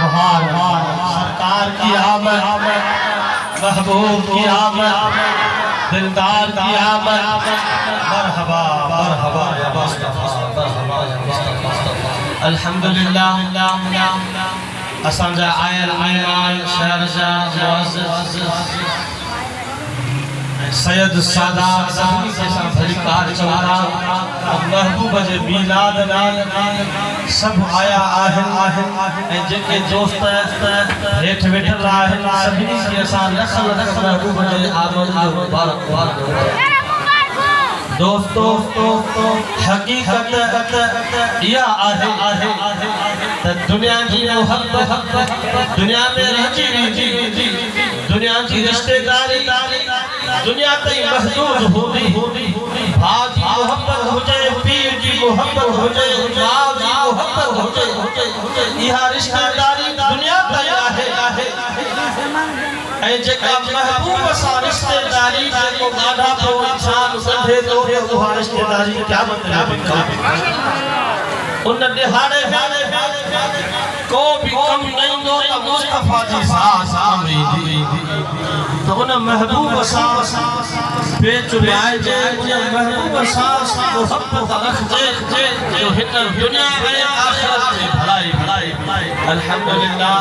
बहार सरकार की आमद, महबूब की आमद, दिलदार की आमद। मरहबा मरहबा या मुस्तफा, मरहबा या मुस्तफा। अल्हम्दुलिल्लाह असांजा आयल मेहमान शहरजा मुअज़्ज़ज़ सैयद सादात सभी के साथ भलीकार चौथा महबूब जे मीलाद नाल सब आया आहिन जेके दोस्त हेठ वेठल आहिन सभी के साथ लख लख महबूब जे आमद मुबारक दोस्तों हकीकत या आहे त दुनिया की मोहब्बत दुनिया में रहती दुनिया की रिश्तेदारी दुनिया तई महदूद होती भाउ जी मोहब्बत हुजे पीर जी मोहब्बत हुजे माउ जी मोहब्बत हुजे इहा रिश्तेदारी दुनिया तई आहे ऐ जेका महबूब सा रिश्तेदारी जेको गाढ़ा तो इंसान सधे तो उहा रिश्तेदारी क्या मतलब उन दिहाड़े को भी कम नहीं दो त मुस्तफा जी साथ आमीदी तो उन महबूब सा बेचुराए जे महबूब सा मोहब्बत रखजे जो हिन दुनिया में आखिरत में भलाई अल्हम्दुलिल्लाह।